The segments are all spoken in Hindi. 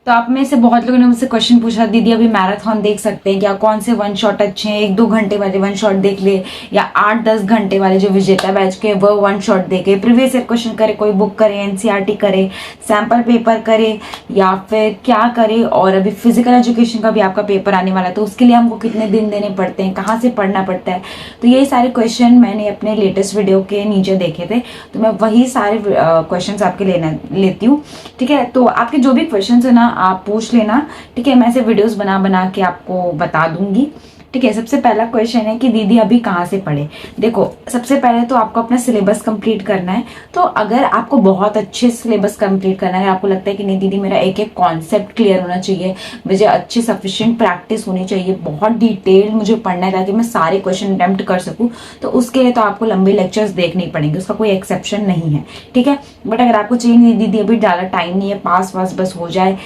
तो आप में से बहुत लोगों ने मुझसे क्वेश्चन पूछा, दीदी अभी मैराथन देख सकते हैं क्या, कौन से वन शॉट अच्छे हैं, 1-2 घंटे वाले वन शॉट देख ले या 8-10 घंटे वाले जो विजेता बैच के वो वन शॉट देखे, प्रीवियस ईयर क्वेश्चन करे, कोई बुक करे, एनसीईआरटी करे, सैंपल पेपर करे या फिर क्या करे। और अभी फिजिकल एजुकेशन का भी आपका पेपर आने वाला है, तो उसके लिए हमको कितने दिन देने पड़ते हैं, कहाँ से पढ़ना पड़ता है, तो यही सारे क्वेश्चन मैंने अपने लेटेस्ट वीडियो के नीचे देखे थे, तो मैं वही सारे क्वेश्चन आपके लेती हूँ। ठीक है, तो आपके जो भी क्वेश्चन है ना आप पूछ लेना। ठीक है, मैं ऐसे वीडियोस बना बना के आपको बता दूंगी। ठीक है, सबसे पहला क्वेश्चन है कि दीदी अभी कहाँ से पढ़े। देखो, सबसे पहले तो आपको अपना सिलेबस कंप्लीट करना है। तो अगर आपको बहुत अच्छे सिलेबस कंप्लीट करना है, आपको लगता है कि नहीं दीदी मेरा एक एक कॉन्सेप्ट क्लियर होना चाहिए, मुझे अच्छी सफिशिएंट प्रैक्टिस होनी चाहिए, बहुत डिटेल मुझे पढ़ना है ताकि मैं सारे क्वेश्चन अटेम्प्ट कर सकूं, तो उसके लिए तो आपको लंबे लेक्चर्स देखने पड़ेंगे, उसका कोई एक्सेप्शन नहीं है। ठीक है, बट अगर आपको चाहिए नहीं दीदी अभी ज़्यादा टाइम नहीं है, पास वास बस हो जाए,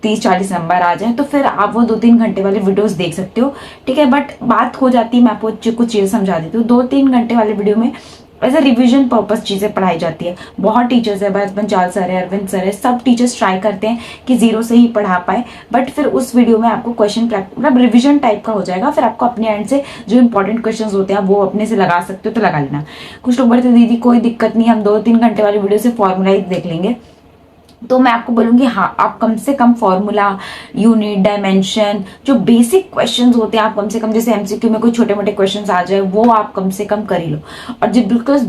30-40 नंबर आ जाए, तो फिर आप वो 2-3 घंटे वाले वीडियोस देख सकते हो। ठीक है, बट बात हो जाती है, मैं आपको कुछ चीज़ें समझा देती हूँ। 2-3 घंटे वाले वीडियो में एज अ रिविजन पर्पस चीज़ें पढ़ाई जाती है। बहुत टीचर्स है, बस पंचाल सर है, अरविंद सर है, सब टीचर्स ट्राई करते हैं कि जीरो से ही पढ़ा पाए, बट फिर उस वीडियो में आपको क्वेश्चन मतलब रिविजन टाइप का हो जाएगा। फिर आपको अपने एंड से जो इंपॉर्टेंट क्वेश्चन होते हैं वो अपने से लगा सकते हो, तो लगा लेना। कुछ लोग बोलते दीदी कोई दिक्कत नहीं, हम 2-3 घंटे वाली वीडियो से फॉर्मूला ही देख लेंगे, तो मैं आपको बोलूंगी हाँ, आप कम से कम फॉर्मूला, यूनिट, डायमेंशन, जो बेसिक क्वेश्चंस होते हैं आप कम से कम, जैसे एमसीक्यू में कोई छोटे मोटे क्वेश्चंस आ जाए वो आप कम से कम कर ही लो। और जो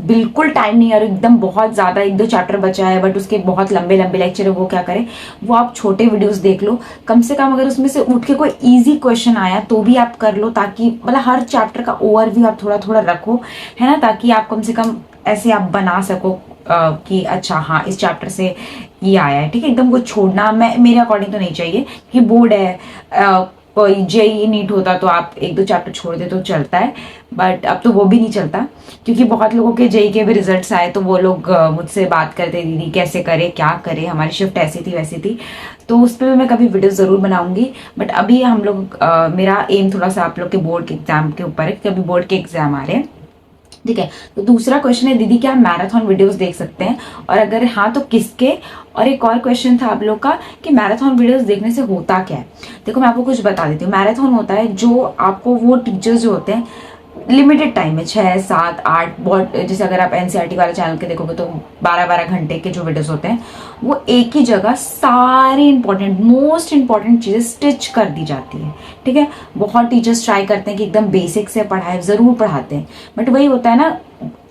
बिल्कुल टाइम नहीं है और एकदम बहुत ज्यादा 1-2 चैप्टर बचा है बट उसके बहुत लंबे लंबे लेक्चर है, वो क्या करें, वो आप छोटे वीडियोस देख लो। कम से कम अगर उसमें से उठ के कोई ईजी क्वेश्चन आया तो भी आप कर लो, ताकि मतलब हर चैप्टर का ओवरव्यू आप थोड़ा थोड़ा रखो, है ना, ताकि आप कम से कम ऐसे आप बना सको कि अच्छा हाँ इस चैप्टर से ये आया है। ठीक है, एकदम कुछ छोड़ना मैं मेरे अकॉर्डिंग तो नहीं चाहिए कि बोर्ड है, कोई जेई नीट होता तो आप 1-2 चैप्टर छोड़ दे तो चलता है, बट अब तो वो भी नहीं चलता, क्योंकि बहुत लोगों के जेई के भी रिजल्ट्स आए तो वो लोग मुझसे बात करते दीदी कैसे करे, क्या करे, हमारी शिफ्ट ऐसी थी वैसी थी, तो उस पर मैं कभी वीडियो जरूर बनाऊंगी। बट अभी हम लोग मेरा एम थोड़ा सा आप लोग के बोर्ड के एग्जाम के ऊपर है, क्योंकि अभी बोर्ड के एग्जाम आ रहे हैं। ठीक है, तो दूसरा क्वेश्चन है दीदी क्या मैराथन वीडियोस देख सकते हैं, और अगर हाँ तो किसके। और एक और क्वेश्चन था आप लोग का कि मैराथन वीडियोस देखने से होता क्या है। देखो मैं आपको कुछ बता देती हूँ। मैराथन होता है जो आपको वो टीचर्स जो होते हैं लिमिटेड टाइम में 6-7-8, बहुत जैसे अगर आप एनसीईआरटी वाले चैनल के देखोगे तो 12-12 घंटे के जो वीडियोस होते हैं वो एक ही जगह सारी इंपॉर्टेंट मोस्ट इंपॉर्टेंट चीजें स्टिच कर दी जाती है। ठीक है, बहुत टीचर्स ट्राई करते हैं कि एकदम बेसिक से पढ़ाए, जरूर पढ़ाते हैं, बट वही होता है ना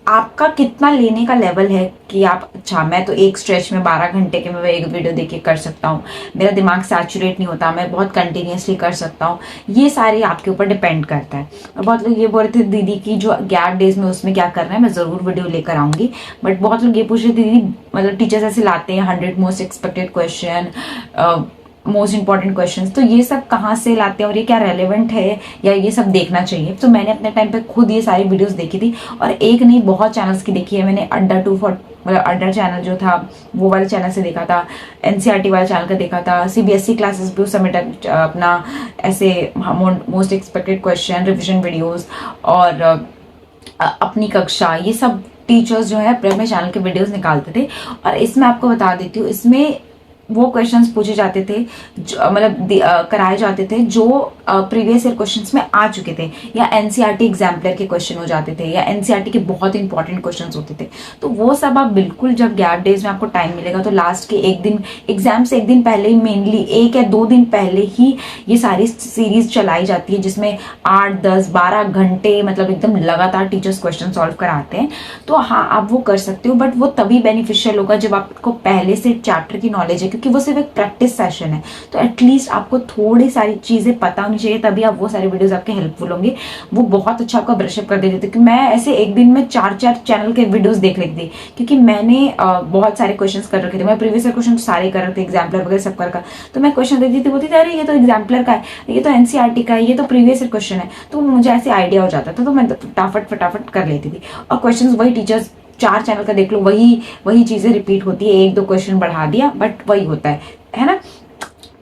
आपका कितना लेने का लेवल है कि आप अच्छा मैं तो एक स्ट्रेच में 12 घंटे के मैं एक वीडियो देख के कर सकता हूँ, मेरा दिमाग सैचुरेट नहीं होता, मैं बहुत कंटिन्यूसली कर सकता हूँ, ये सारे आपके ऊपर डिपेंड करता है। और बहुत लोग ये बोल रहे थे दीदी की जो गैप डेज में उसमें क्या करना है, मैं जरूर वीडियो लेकर आऊंगी, बट बहुत लोग ये पूछ रहे थे दीदी मतलब टीचर्स ऐसे लाते हैं 100 most expected question, most important questions, तो ये सब कहाँ से लाते हैं और ये क्या रेलेवेंट है या ये सब देखना चाहिए। तो मैंने अपने टाइम पे खुद ये सारी वीडियोस देखी थी, और एक नहीं बहुत चैनल्स की देखी है मैंने। अड्डा 240 मतलब अड्डा चैनल जो था वो वाले चैनल से देखा था, एनसीईआरटी वाले चैनल का देखा था, सीबीएसई क्लासेस भी उस समय तक अपना ऐसे most expected question revision videos और अपनी कक्षा, ये सब टीचर्स जो है अपने चैनल के वीडियोस निकालते थे। और इसमें आपको बता देती हूँ, इसमें वो क्वेश्चंस पूछे जाते थे मतलब कराए जाते थे जो प्रीवियस ईयर क्वेश्चंस में आ चुके थे, या एनसीईआरटी एग्जाम्पलर के क्वेश्चन हो जाते थे, या एनसीईआरटी के बहुत इंपॉर्टेंट क्वेश्चंस होते थे। तो वो सब आप बिल्कुल जब गैप डेज में आपको टाइम मिलेगा तो लास्ट के एक दिन एग्जाम से एक दिन पहले ही, मेनली 1 या 2 दिन पहले ही ये सारी सीरीज चलाई जाती है, जिसमें 8-10-12 घंटे मतलब एकदम लगातार टीचर्स क्वेश्चन सॉल्व कराते हैं। तो हाँ आप वो कर सकते हो, बट वो तभी बेनिफिशियल होगा जब आपको पहले से चैप्टर की नॉलेज है, क्योंकि वो सिर्फ एक प्रैक्टिस सेशन है, तो एटलीस्ट आपको थोड़ी सारी चीजें पता होनी चाहिए, तभी आप वो सारे वीडियोस आपके हेल्पफुल होंगे। वो बहुत अच्छा आपका ब्रशअप कर देते थे कि मैं ऐसे एक दिन में 4-4 चैनल के वीडियोस देख लेती थी, क्योंकि मैंने बहुत सारे क्वेश्चंस कर रखे थे, मैं प्रीवियस क्वेश्चन सारे कर रखे थे, एग्जाम्पलर वगैरह सब कर, तो मैं क्वेश्चन देखती थी, बोलती थी अरे ये तो एग्जाम्पलर का है, ये तो एनसीईआरटी का है, ये तो प्रीवियस क्वेश्चन है, तो मुझे ऐसे आइडिया हो जाता था, तो मैं फटाफट कर लेती थी। और क्वेश्चन वही टीचर्स 4 चैनल का देख लो, वही चीजें रिपीट होती है, 1-2 क्वेश्चन बढ़ा दिया, बट वही होता है ना।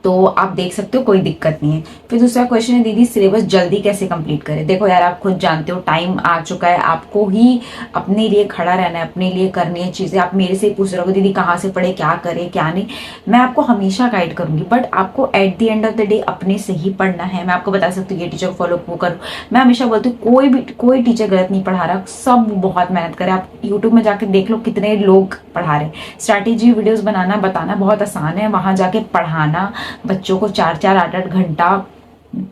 तो आप देख सकते हो, कोई दिक्कत नहीं है। फिर दूसरा क्वेश्चन है, दीदी सिलेबस जल्दी कैसे कंप्लीट करें? देखो यार, आप खुद जानते हो टाइम आ चुका है, आपको ही अपने लिए खड़ा रहना है, अपने लिए करनी है चीजें। आप मेरे से ही पूछ रहे हो दीदी कहाँ से पढ़े, क्या करे क्या नहीं, मैं आपको हमेशा गाइड करूंगी, बट आपको at the end of the day अपने से ही पढ़ना है। मैं आपको बता सकती हूँ ये टीचर फॉलो वो करो, मैं हमेशा बोलती हूँ कोई टीचर गलत नहीं पढ़ा रहा, सब बहुत मेहनत करे। आप यूट्यूब में जाके देख लो कितने लोग पढ़ा रहे हैं। स्ट्रैटेजी वीडियोस बनाना बताना बहुत आसान है, वहां जाके पढ़ाना बच्चों को 4-4 8-8 घंटा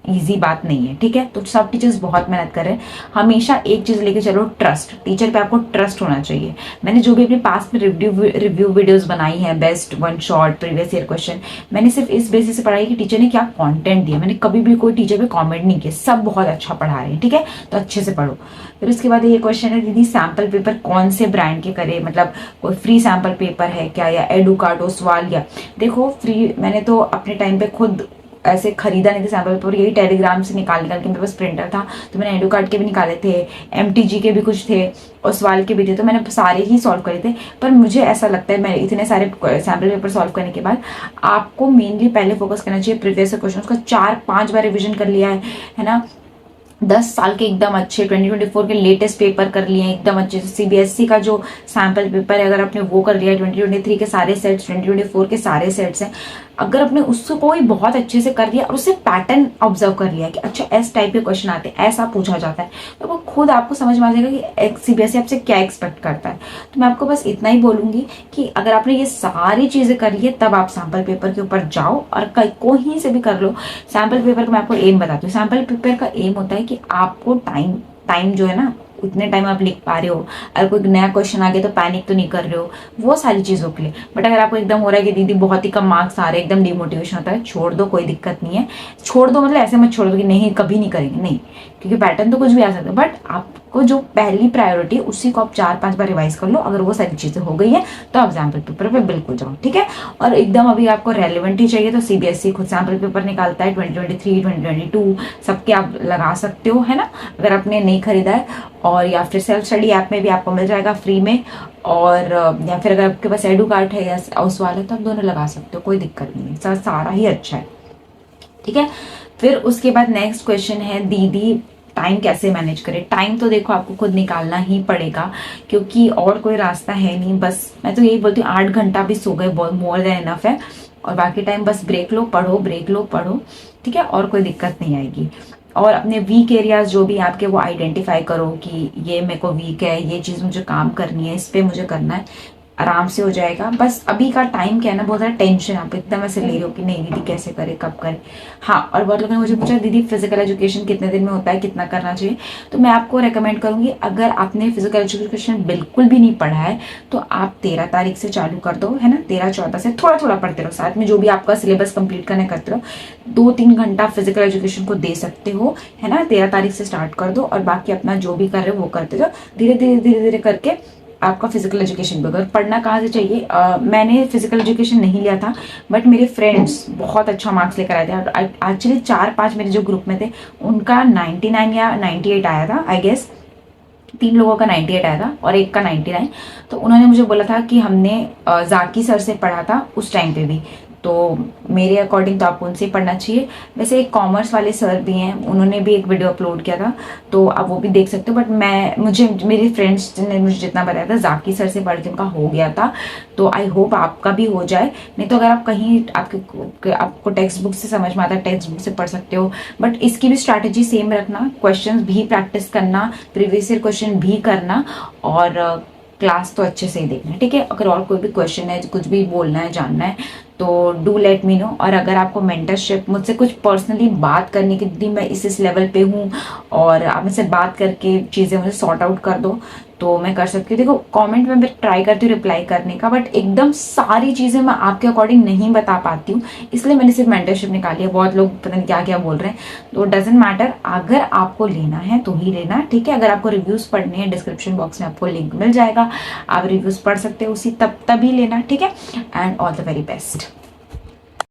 इजी बात नहीं है, ठीक है। तो सब टीचर्स बहुत मेहनत कर रहे हैं। हमेशा एक चीज लेके चलो, ट्रस्ट। टीचर पे आपको ट्रस्ट होना चाहिए। मैंने जो भी अपने पास में रिव्यू वीडियोस बनाई है, best one shot previous year question, मैंने सिर्फ इस बेसिस से पढ़ाई कि टीचर ने क्या कंटेंट दिया। मैंने कभी भी कोई टीचर पे कमेंट नहीं किया, सब बहुत अच्छा पढ़ा रहे हैं, ठीक है। तो अच्छे से पढ़ो। फिर उसके बाद ये क्वेश्चन है, दीदी सैम्पल पेपर कौन से ब्रांड के करे, मतलब कोई फ्री सैम्पल पेपर है क्या, या एडुकार्ड ओसवाल? या देखो फ्री, मैंने तो अपने टाइम पे खुद ऐसे खरीदा नहीं था सैम्पल पेपर, यही टेलीग्राम से निकाल के, मेरे पास प्रिंटर था तो मैंने एडुकार्ड के भी निकाले थे, एमटीजी के भी कुछ थे, ओसवाल के भी थे, तो मैंने सारे ही सॉल्व करे थे। पर मुझे ऐसा लगता है, मैं इतने सारे सैम्पल पेपर सॉल्व करने के बाद आपको मेनली पहले फोकस करना चाहिए प्रीवियस क्वेश्चन का। 4-5 बार रिविजन कर लिया है ना, 10 साल के एकदम अच्छे 2024 के लेटेस्ट पेपर कर लिए एकदम अच्छे से। सीबीएसई का जो सैम्पल पेपर है अगर आपने वो कर लिया, 2023 के सारे सेट्स, 2024 के सारे सेट्स हैं, अगर आपने उसको कोई बहुत अच्छे से कर लिया और उससे पैटर्न ऑब्जर्व कर लिया कि अच्छा इस टाइप के क्वेश्चन आते हैं, ऐसा पूछा जाता है, तो वो खुद आपको समझ में आ जाएगा कि सीबीएसई आपसे क्या एक्सपेक्ट करता है। तो मैं आपको बस इतना ही बोलूंगी कि अगर आपने ये सारी चीजें कर ली है तब आप सैम्पल पेपर के ऊपर जाओ और कहीं से भी कर लो। सैम्पल पेपर का मैं आपको एम बताती हूँ। सैम्पल पेपर का एम होता है कि आपको टाइम जो है ना, उतने टाइम आप लिख पा रहे हो, अगर कोई नया क्वेश्चन आ गया तो पैनिक तो नहीं कर रहे हो, वो सारी चीजों के लिए। बट अगर आपको एकदम हो रहा है कि दीदी बहुत ही कम मार्क्स आ रहे हैं, एकदम डिमोटिवेशन होता है, छोड़ दो, कोई दिक्कत नहीं है। छोड़ दो मतलब ऐसे मत छोड़ दो कि नहीं कभी नहीं करेंगे, नहीं, क्योंकि पैटर्न तो कुछ भी आ सकता है, बट आपको जो पहली प्रायोरिटी है उसी को आप 4-5 बार रिवाइज कर लो। अगर वो सारी चीजें हो गई है तो आप सैम्पल पेपर पे बिल्कुल जाओ, ठीक है। और एकदम अभी आपको रेलिवेंट ही चाहिए तो सीबीएसई खुद सैम्पल पेपर निकालता है 2023 2022 सबके, आप लगा सकते हो, है ना, अगर आपने नहीं खरीदा है। और या फिर सेल्फ स्टडी ऐप में भी आपको मिल जाएगा फ्री में, और या फिर अगर आपके पास एडुकार्ड है या ओसवाल है तो आप दोनों लगा सकते हो, कोई दिक्कत नहीं है, सारा ही अच्छा है, ठीक है। फिर उसके बाद नेक्स्ट क्वेश्चन है, दीदी टाइम कैसे मैनेज करें? टाइम तो देखो आपको खुद निकालना ही पड़ेगा, क्योंकि और कोई रास्ता है नहीं। बस मैं तो यही बोलती हूँ 8 घंटा भी सो गए मोर देन इनफ है, और बाकी टाइम बस ब्रेक लो पढ़ो, ब्रेक लो पढ़ो, ठीक है, और कोई दिक्कत नहीं आएगी। और अपने वीक एरियाज जो भी आपके वो आइडेंटिफाई करो कि ये मेरे को वीक है, ये चीज मुझे काम करनी है, इस पे मुझे करना है, आराम से हो जाएगा। बस अभी का टाइम क्या है ना, बहुत ज्यादा टेंशन आप एकदम ऐसे ले रहे हो कि नहीं दीदी कैसे करे कब करे। हाँ, और बहुत लोगों ने मुझे पूछा दीदी फिजिकल एजुकेशन कितने दिन में होता है, कितना करना चाहिए? तो मैं आपको रेकमेंड करूंगी, अगर आपने फिजिकल एजुकेशन बिल्कुल भी नहीं पढ़ा है तो आप 13 तारीख से चालू कर दो, है ना, 13-14 से थोड़ा थोड़ा पढ़ते रहो, साथ में जो भी आपका सिलेबस कंप्लीट करने करते रहो। 2-3 घंटा फिजिकल एजुकेशन को दे सकते हो, है ना, 13 तारीख से स्टार्ट कर दो, और बाकी अपना जो भी कर रहे हो वो करते जाओ। धीरे धीरे धीरे धीरे करके आपका फिजिकल एजुकेशन भी। अगर पढ़ना कहाँ से चाहिए, मैंने फिजिकल एजुकेशन नहीं लिया था, बट मेरे फ्रेंड्स बहुत अच्छा मार्क्स लेकर आए थे। एक्चुअली 4-5 मेरे जो ग्रुप में थे उनका 99 या 98 आया था, आई गेस 3 लोगों का 98 आया था और एक का 99। तो उन्होंने मुझे बोला था कि हमने जाकी सर से पढ़ा था उस टाइम पे भी, तो मेरे अकॉर्डिंग तो आपको उनसे पढ़ना चाहिए। वैसे एक कॉमर्स वाले सर भी हैं, उन्होंने भी एक वीडियो अपलोड किया था, तो आप वो भी देख सकते हो। बट मुझे मेरे फ्रेंड्स ने मुझे जितना बताया था, जाकी सर से पढ़ के उनका हो गया था, तो आई होप आपका भी हो जाए। नहीं तो अगर आप कहीं आपको टेक्स्ट बुक से समझ में आता है, टेक्स्ट बुक से पढ़ सकते हो, बट इसकी भी स्ट्रैटेजी सेम रखना, क्वेश्चन भी प्रैक्टिस करना, प्रीवियस ईयर क्वेश्चन भी करना, और क्लास तो अच्छे से ही देखना, ठीक है। अगर और कोई भी क्वेश्चन है, कुछ भी बोलना है, जानना है, तो डू लेट मी नो। और अगर आपको मेंटरशिप, मुझसे कुछ पर्सनली बात करने की, दीदी मैं इस लेवल पे हूँ और आप मुझसे बात करके चीज़ें मुझे सॉर्ट आउट कर दो, तो मैं कर सकती हूँ। देखो कमेंट में मैं ट्राई करती हूँ रिप्लाई करने का, बट एकदम सारी चीज़ें मैं आपके अकॉर्डिंग नहीं बता पाती हूँ, इसलिए मैंने सिर्फ मेंटरशिप निकाली है। बहुत लोग पता नहीं क्या क्या बोल रहे हैं, तो डजेंट मैटर, अगर आपको लेना है तो ही लेना, ठीक है। अगर आपको रिव्यूज़ पढ़ने हैं, डिस्क्रिप्शन बॉक्स में आपको लिंक मिल जाएगा, आप रिव्यूज़ पढ़ सकते हो उसी तभी लेना, ठीक है। And all the very best.